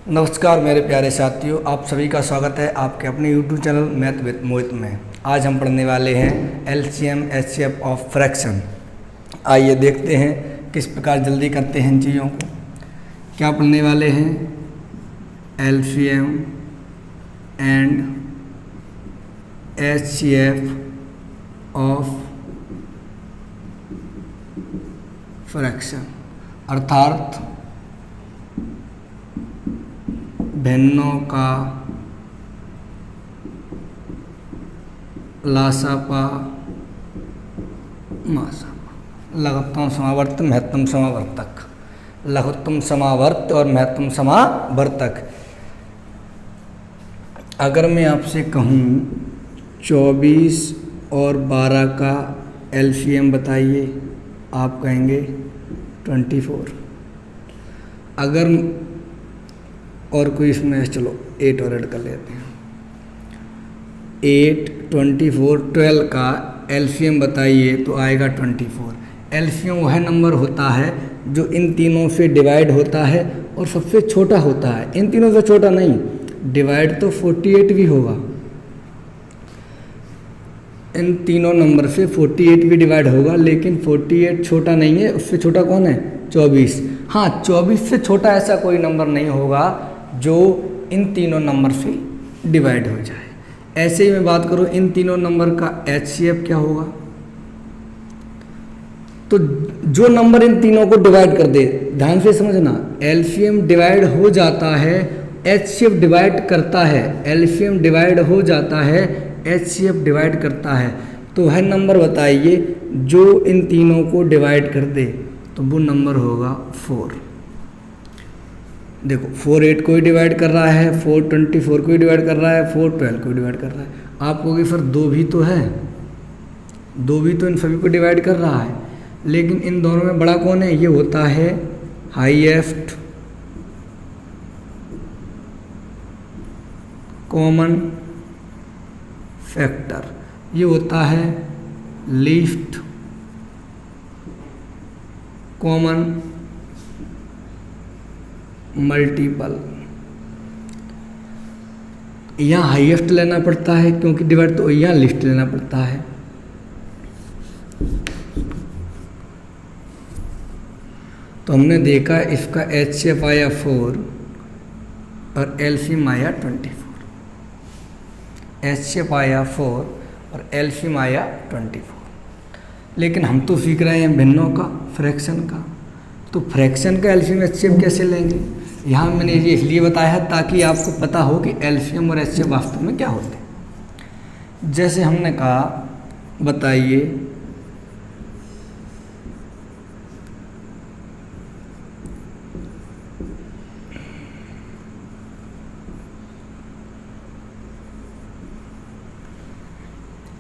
नमस्कार मेरे प्यारे साथियों, आप सभी का स्वागत है आपके अपने यूट्यूब चैनल मैथ विद मोहित में। आज हम पढ़ने वाले हैं एलसीएम एचसीएफ ऑफ फ्रैक्शन। आइए देखते हैं किस प्रकार जल्दी करते हैं इन चीज़ों को। क्या पढ़ने वाले हैं? LCM and HCF of fraction, अर्थात भिन्नों का लासापा मासापा, लघुत्तम समावर्त महत्तम समावर्तक, लघुत्तम समावर्त और महत्तम समावर्तक। अगर मैं आपसे कहूँ 24 और 12 का एलसीएम बताइए, आप कहेंगे 24। अगर और कोई इसमें चलो 8 और ऐड कर लेते हैं। 8, 24, 12 का एलसीएम बताइए तो आएगा 24। एलसीएम वह नंबर होता है जो इन तीनों से डिवाइड होता है और सबसे छोटा होता है। इन तीनों से छोटा नहीं, डिवाइड तो 48 भी होगा। इन तीनों नंबर से 48 भी डिवाइड होगा, लेकिन 48 छोटा नहीं है। उससे छोटा कौन है? 24। हाँ, 24 से छोटा ऐसा कोई नंबर नहीं होगा जो इन तीनों नंबर से डिवाइड हो जाए। ऐसे ही मैं बात करूँ इन तीनों नंबर का एचसीएफ क्या होगा, तो जो नंबर इन तीनों को डिवाइड कर दे, ध्यान से समझना, एलसीएम डिवाइड हो जाता है, एचसीएफ डिवाइड करता है। एलसीएम डिवाइड हो जाता है, एचसीएफ डिवाइड करता है। तो वह नंबर बताइए जो इन तीनों को डिवाइड कर दे, तो वो नंबर होगा 4। देखो 4 8 को ही डिवाइड कर रहा है, 4 24 को ही डिवाइड कर रहा है, 4 12 को डिवाइड कर रहा है। आप कहोगे सर 2 भी तो है, 2 भी तो इन सभी को डिवाइड कर रहा है, लेकिन इन दोनों में बड़ा कौन है? ये होता है हाईएस्ट कॉमन फैक्टर, ये होता है लीस्ट कॉमन मल्टीपल। यहाँ हाईएस्ट लेना पड़ता है क्योंकि डिवाइड, तो यहाँ लिस्ट लेना पड़ता है। तो हमने देखा इसका एचसीएफ आया 4 और एलसीएम आया 24। एचसीएफ आया 4 और एलसीएम आया 24। लेकिन हम तो सीख रहे हैं भिन्नों का, फ्रैक्शन का। तो फ्रैक्शन का एलसीएम एचसीएफ कैसे लेंगे? यहाँ मैंने ये इसलिए बताया है ताकि आपको पता हो कि एलसीएम और एचसीएफ वास्तव में क्या होते हैं। जैसे हमने कहा, बताइए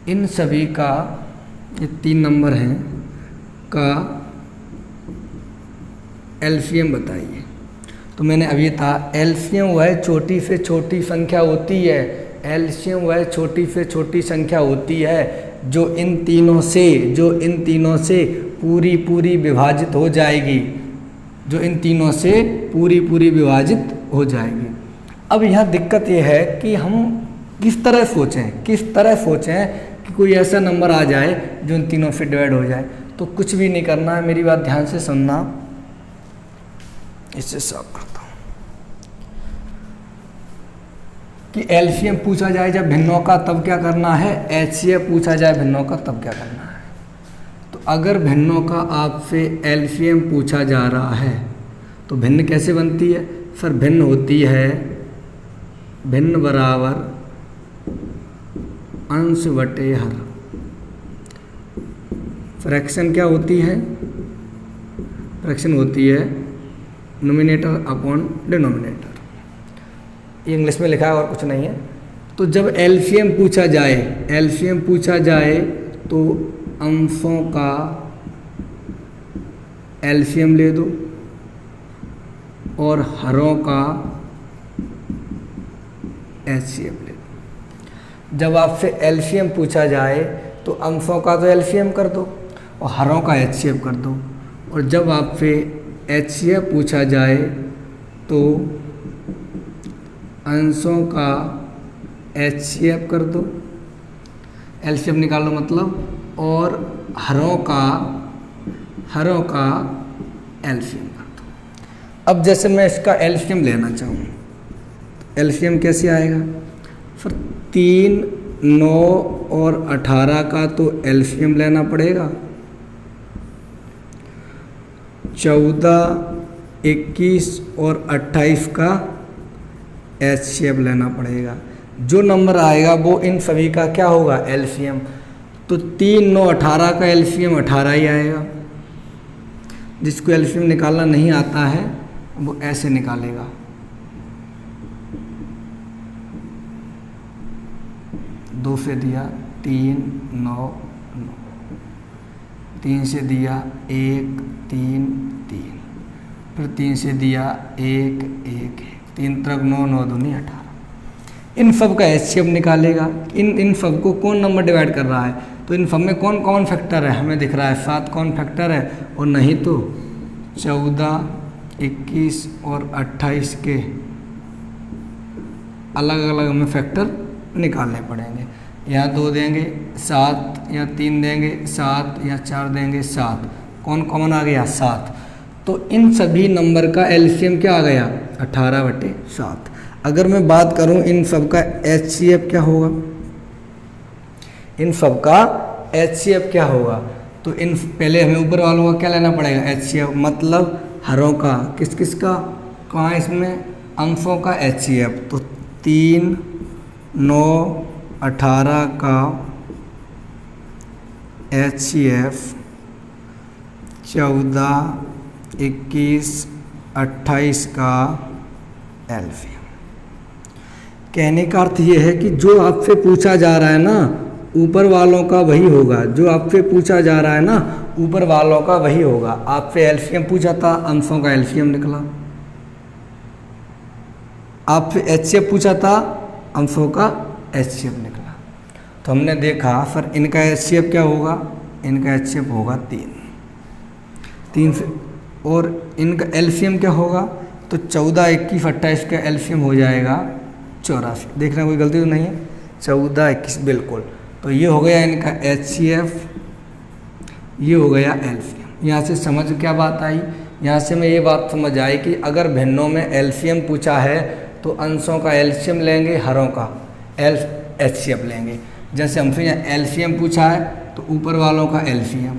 इन सभी का, ये 3 नंबर हैं, का एलसीएम बताइए। तो मैंने अभी कहा एलसीएम वह छोटी से छोटी संख्या होती है, एलसीएम वह छोटी से छोटी संख्या होती है जो इन तीनों से पूरी विभाजित हो जाएगी, जो इन तीनों से पूरी विभाजित हो जाएगी। अब यहाँ दिक्कत ये है कि हम किस तरह सोचें कि कोई ऐसा नंबर आ जाए जो इन तीनों से डिवाइड हो जाए। तो कुछ भी नहीं करना है, मेरी बात ध्यान से सुनना। इससे साफ करता हूँ कि एलसीएम पूछा जाए जब भिन्नों का, तब क्या करना है? एचसीएफ पूछा जाए भिन्नों का, तब क्या करना है? तो अगर भिन्नों का आपसे एलसीएम पूछा जा रहा है तो भिन्न कैसे बनती है? सर भिन्न होती है भिन्न बराबर अंश बटे हर। फ्रैक्शन क्या होती है? फ्रैक्शन होती है नोमिनेटर अपॉन डिनोमिनेटर। इंग्लिश में लिखा है और कुछ नहीं है। तो जब एलसीएम पूछा जाए तो अंशों का एलसीएम ले दो और हरों का एचसीएफ ले दो। जब आपसे एलसीएम पूछा जाए तो अंशों का तो एलसीएम कर दो और हरों का एचसीएफ कर दो, और जब आपसे एचसीएफ पूछा जाए तो अंशों का HCF कर दो, LCM निकाल लो मतलब, और हरों का LCM कर दो। अब जैसे मैं इसका LCM लेना चाहूँ, LCM कैसे आएगा? फिर 3, 9 और 18 का तो LCM लेना पड़ेगा, 14, 21 और 28 का HCF लेना पड़ेगा। जो नंबर आएगा वो इन सभी का क्या होगा? LCM। तो 3, 9, 18 का LCM 18 ही आएगा। जिसको LCM निकालना नहीं आता है वो ऐसे निकालेगा, 2 से दिया 3, 9, 9, 3 से दिया 1, 3, 3, फिर 3 से दिया 1, 1, 3 तरफ 9, 9 दूनी 18। इन सब का HCF निकालेगा। इन सब को कौन नंबर डिवाइड कर रहा है? तो इन सब में कौन कौन फैक्टर है? हमें दिख रहा है 7 कौन फैक्टर है, और नहीं तो 14, 21 और 28 के अलग अलग हमें फैक्टर निकालने पड़ेंगे। यहाँ 2 देंगे 7, या 3 देंगे 7, या 4 देंगे 7, कौन कॉमन आ गया? 7। तो इन सभी नंबर का LCM क्या आ गया? 18/7। अगर मैं बात करूं इन सब का HCF क्या होगा, इन सब का HCF क्या होगा, तो इन पहले हमें ऊपर वालों का क्या लेना पड़ेगा? HCF, मतलब हरों का, किस किस का, कहाँ इसमें अंशों का HCF। तो 3, 9, 18 का HCF, 14, 21, 28 का LCM। कहने का अर्थ ये है कि जो आपसे पूछा जा रहा है ना ऊपर वालों का वही होगा, जो आपसे पूछा जा रहा है ना ऊपर वालों का वही होगा। आपसे LCM पूछा था, अंशों का LCM निकला। आपसे HCF पूछा था, अंशों का HCF निकला। तो हमने देखा फिर इनका HCF क्या होगा? इनका HCF होगा 3 से, और इनका LCM क्या होगा? तो 14, 21, 28 का LCM हो जाएगा 84। देखना कोई गलती तो नहीं है? 14, 21 बिल्कुल। तो ये हो गया इनका HCF, ये हो गया LCM। यहाँ से समझ क्या बात आई? यहाँ से मैं ये बात समझ आई कि अगर भिन्नों में LCM पूछा है तो अंशों का LCM लेंगे, हरों का HCF लेंगे। जैसे हमसे यहाँ LCM पूछा है तो ऊपर वालों का LCM,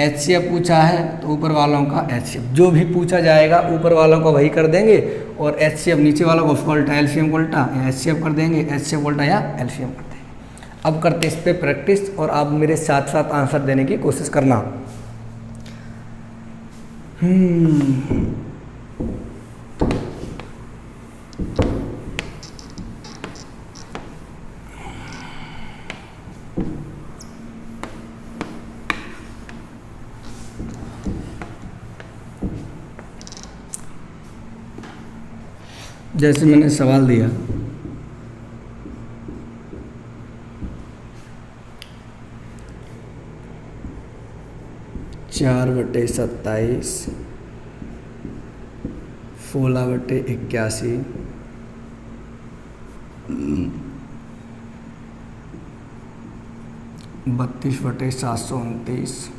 HCF पूछा है तो ऊपर वालों का HCF। जो भी पूछा जाएगा ऊपर वालों का वही कर देंगे, और HCF नीचे वालों को उसका उल्टा LCM को उल्टा या HCF कर देंगे, HCF उल्टा या LCM कर देंगे। अब करते इस पे प्रैक्टिस, और आप मेरे साथ साथ आंसर देने की कोशिश करना। जैसे मैंने सवाल दिया, चार बटे 27, 16/81, 32/729,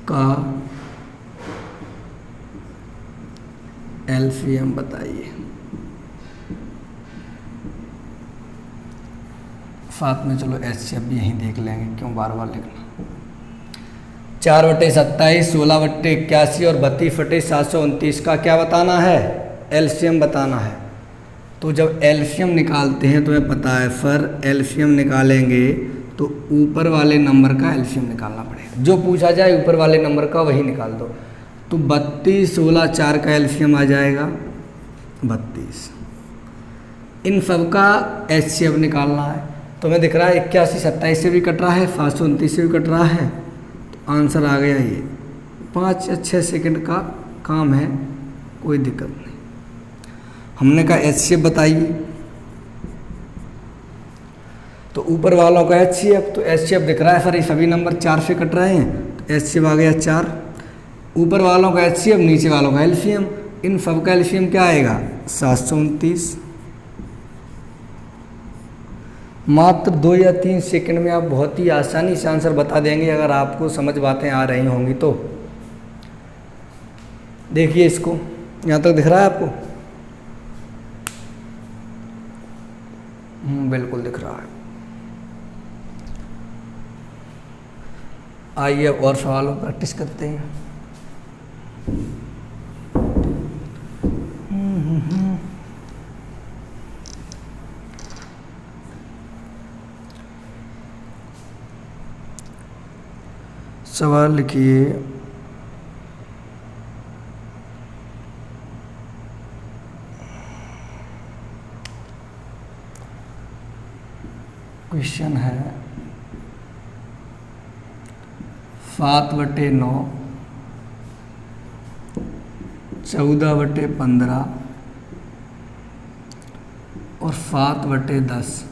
का LCM बताइए। साथ में चलो HCF भी यहीं देख लेंगे, क्यों बार बार लिखना। 4/27, 16/81 और 32/729 का क्या बताना है? LCM बताना है। तो जब LCM निकालते हैं तुम्हें पता है, फिर LCM निकालेंगे तो ऊपर वाले नंबर का LCM निकालना पड़ेगा। जो पूछा जाए ऊपर वाले नंबर का वही निकाल दो। तो 32, 16, 4 का LCM आ जाएगा 32। इन सब का HCF निकालना है। तो मैं दिख रहा है 81, 27 से भी कट रहा है, 729 से भी कट रहा है। तो आंसर आ गया ये। 5 या 6 सेकंड का काम है, कोई दिक्कत नहीं। हमने कहा HCF बताइए, तो ऊपर वालों का HCF, तो HCF दिख रहा है सर, ये सभी नंबर 4 से कट रहे हैं, तो HCF आ गया 4। ऊपर वालों का HCF, नीचे वालों का LCM, इन सब का LCM क्या आएगा 729। मात्र 2 या 3 सेकंड में आप बहुत ही आसानी से आंसर बता देंगे अगर आपको समझ बातें आ रही होंगी तो। देखिए इसको, यहाँ तक दिख रहा है आपको? बिल्कुल दिख रहा है। आइए और सवालों पर प्रैक्टिस करते हैं। सवाल लिखिए, क्वेश्चन है 7/9, 14/15 और 7/10,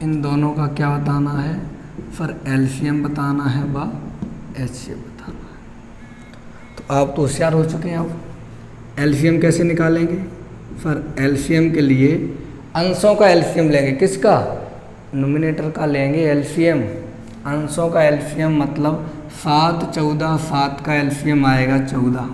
इन दोनों का क्या बताना है? फिर LCM बताना है व HCF बताना है। तो आप तो होशियार हो चुके हैं। अब LCM कैसे निकालेंगे? फिर LCM के लिए अंशों का LCM लेंगे। किसका? नोमिनेटर का लेंगे LCM। अंशों का LCM मतलब 7, 14, 7 का LCM आएगा 14।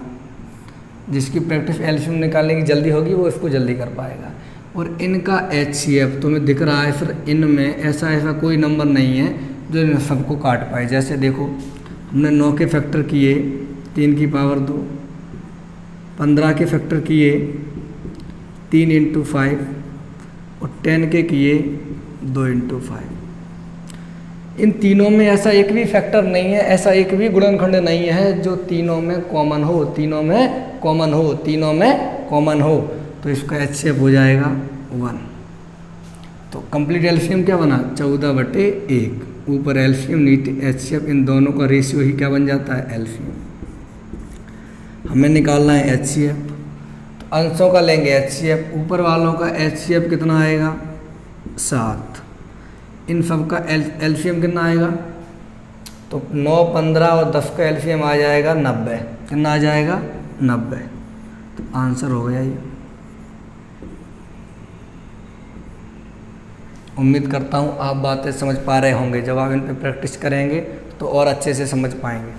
जिसकी प्रैक्टिस LCM निकालने की जल्दी होगी वो इसको जल्दी कर पाएगा। और इनका HCF तुम्हें दिख रहा है सर, इनमें ऐसा कोई नंबर नहीं है जो इन सबको काट पाए। जैसे देखो, हमने 9 के फैक्टर किए 3 की पावर 2, 15 के फैक्टर किए 3 × 5 और 10 के किए 2 × 5। इन तीनों में ऐसा एक भी फैक्टर नहीं है, ऐसा एक भी गुणनखंड नहीं है जो तीनों में कॉमन हो, तीनों में कॉमन हो, तीनों में कॉमन हो। तो इसका HCF हो जाएगा 1। तो कंप्लीट LCM क्या बना? 14/1। ऊपर LCM नीचे HCF, इन दोनों का रेशियो ही क्या बन जाता है? LCM। हमें निकालना है HCF, तो अंशों का लेंगे HCF। ऊपर वालों का HCF कितना आएगा? 7। इन सब का LCM कितना आएगा? तो 9, 15 और 10 का LCM आ जाएगा 90। कितना आ जाएगा? 90। तो आंसर हो गया ये। उम्मीद करता हूँ आप बातें समझ पा रहे होंगे। जब आप इन पे प्रैक्टिस करेंगे तो और अच्छे से समझ पाएंगे।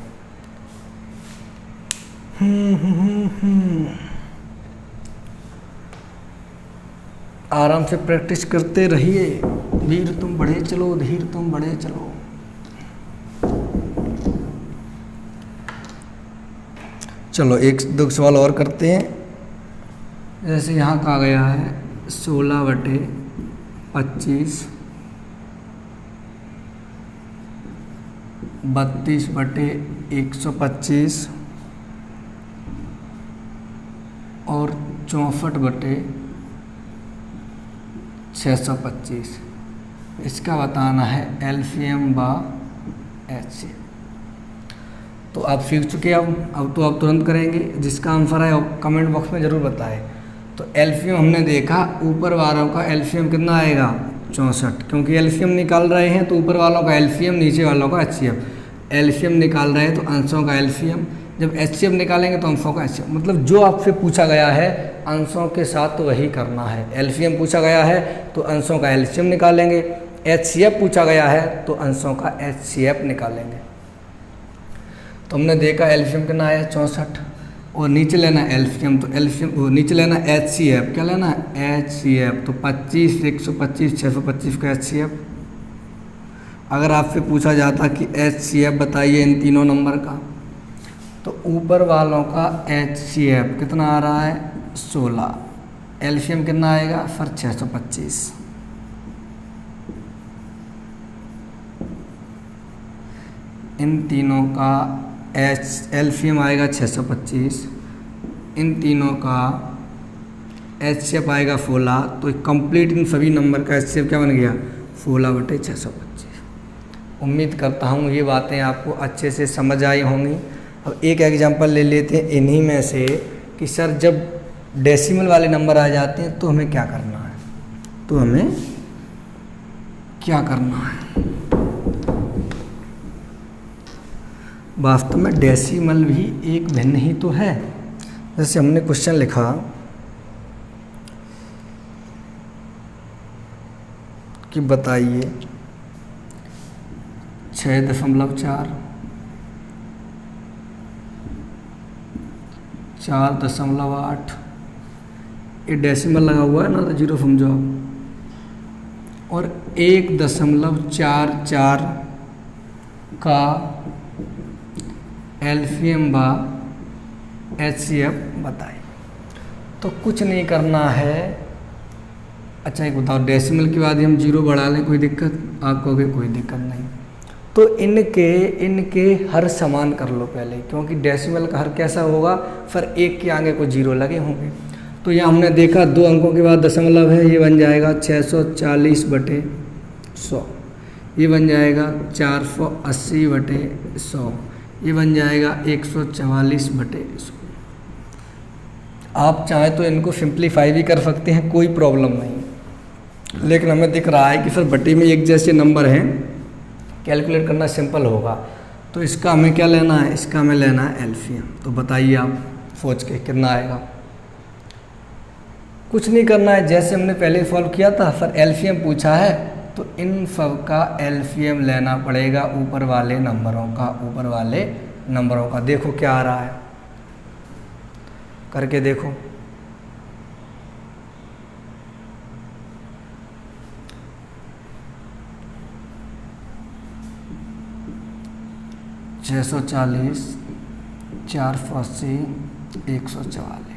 आराम से प्रैक्टिस करते रहिए। वीर तुम बढ़े चलो, धीर तुम बढ़े चलो। चलो 1-2 सवाल और करते हैं। जैसे यहाँ कहा गया है 16/25, 32/125 और 64/625। इसका बताना है LCM व HCF। तो आप सीख चुके हैं। अब तो आप तुरंत करेंगे। जिसका आंसर है कमेंट बॉक्स में ज़रूर बताएं। तो LCM हमने देखा, ऊपर वालों का LCM कितना आएगा? 64। क्योंकि LCM निकाल रहे हैं तो ऊपर वालों का LCM, नीचे वालों का HCF। LCM निकाल रहे हैं तो अंशों का LCM, जब HCF निकालेंगे तो अंशों का HCF। मतलब जो आपसे पूछा गया है अंशों के साथ तो वही करना है। LCM पूछा गया है तो अंशों का LCM निकालेंगे, HCF पूछा गया है तो अंशों का HCF निकालेंगे। तो हमने देखा LCM कितना आया? 64। और नीचे लेना LCM, तो LCM नीचे लेना HCF। क्या लेना? HCF। तो 25, 125, 625 का HCF। अगर आपसे पूछा जाता कि HCF बताइए इन तीनों नंबर का, तो ऊपर वालों का HCF कितना आ रहा है? 16। LCM कितना आएगा? सर 625। इन तीनों का LCM आएगा 625, इन तीनों का HCF आएगा 16। तो कंप्लीट इन सभी नंबर का HCF क्या बन गया? 16/625। उम्मीद करता हूँ ये बातें आपको अच्छे से समझ आई होंगी। अब एक एग्जांपल ले लेते हैं इन्हीं में से कि सर जब डेसिमल वाले नंबर आ जाते हैं तो हमें क्या करना है। तो हमें क्या करना है। वास्तव में डेसिमल भी एक भिन्न ही तो है। जैसे हमने क्वेश्चन लिखा कि बताइए 6.4, 4.8, ये डेसिमल लगा हुआ है ना, तो जीरो समझो आप। और 1.44 का एलसीएम व एचसीएफ बताइए। तो कुछ नहीं करना है। अच्छा एक बताओ, डेसिमल के बाद ही हम जीरो बढ़ा लें, कोई दिक्कत? आप कहोगे कोई दिक्कत नहीं। तो इनके हर समान कर लो पहले, क्योंकि डेसिमल का हर कैसा होगा, फिर एक के आगे को जीरो लगे होंगे। तो यहाँ हमने देखा 2 अंकों के बाद दशमलव है, ये बन जाएगा 640/100, ये बन जाएगा 480/100, ये बन जाएगा 144/100। आप चाहें तो इनको सिंप्लीफाई भी कर सकते हैं, कोई प्रॉब्लम नहीं, लेकिन हमें दिख रहा है कि फिर बटे में एक जैसे नंबर हैं, कैलकुलेट करना सिंपल होगा। तो इसका हमें क्या लेना है, इसका हमें लेना है एलसीएम। तो बताइए आप सोच के कितना आएगा। कुछ नहीं करना है, जैसे हमने पहले सॉल्व किया था, फिर एलसीएम पूछा है तो इन सब का एलसीएम लेना पड़ेगा ऊपर वाले नंबरों का। देखो क्या आ रहा है, करके देखो। छः 640, 480, 144।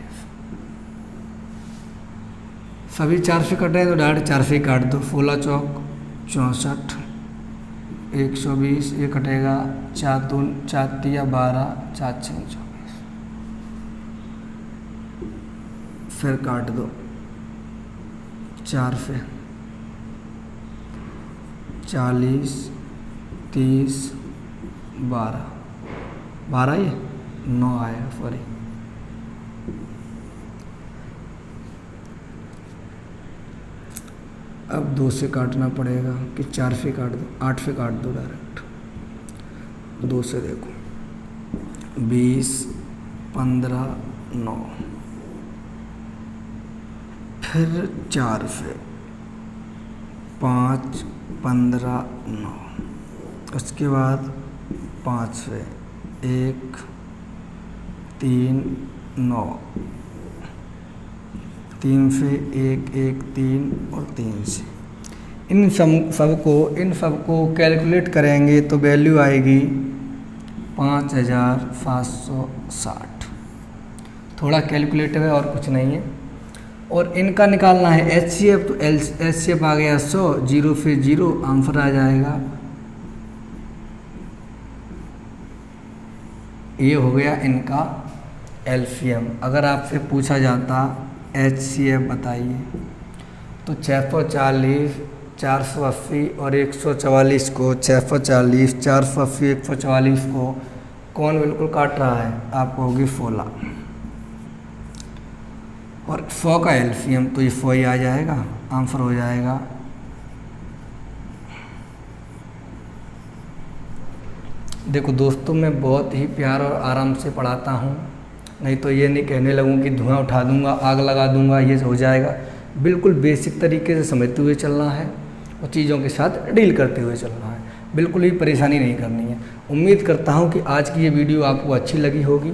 सभी 4 से कट रहे हैं तो डायरेक्ट 4 से काट दो। 16 चौक 64, 120, ये कटेगा 4 दून 4 तिया 12, 4 6 24, फिर काट दो 4 से 40, 30, 12 ये 9 आया, सॉरी। अब 2 से काटना पड़ेगा कि 4 से काट दो, 8 से काट दो डायरेक्ट। 2 से देखो 20, 15, 9, फिर 4 से 5, 15, 9, उसके बाद 5 से 1, 3, 9, 3 से 1, 1, 3 और 3 से इन सबको कैलकुलेट करेंगे तो वैल्यू आएगी 5760। थोड़ा कैलकुलेटिव है और कुछ नहीं है। और इनका निकालना है एचसीएफ, तो एचसीएफ आ गया 100, 0 से 0, आंसर आ जाएगा। ये हो गया इनका एलसीएम। अगर आपसे पूछा जाता एचसीएफ बताइए, तो 640, 480 और 144 को, 640, 480, 144 को कौन बिल्कुल काट रहा है? आप कहोगे 16। और 100 का एलसीएम, तो ये 100 ही आ जाएगा, आंसर हो जाएगा। देखो दोस्तों, मैं बहुत ही प्यार और आराम से पढ़ाता हूँ, नहीं तो ये नहीं कहने लगूँ कि धुआं उठा दूँगा, आग लगा दूँगा, ये हो जाएगा। बिल्कुल बेसिक तरीके से समझते हुए चलना है और चीज़ों के साथ डील करते हुए चलना है, बिल्कुल भी परेशानी नहीं करनी है। उम्मीद करता हूँ कि आज की ये वीडियो आपको अच्छी लगी होगी।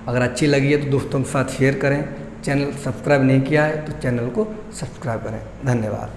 अगर अच्छी लगी है तो दोस्तों के साथ शेयर करें। चैनल सब्सक्राइब नहीं किया है तो चैनल को सब्सक्राइब करें। धन्यवाद।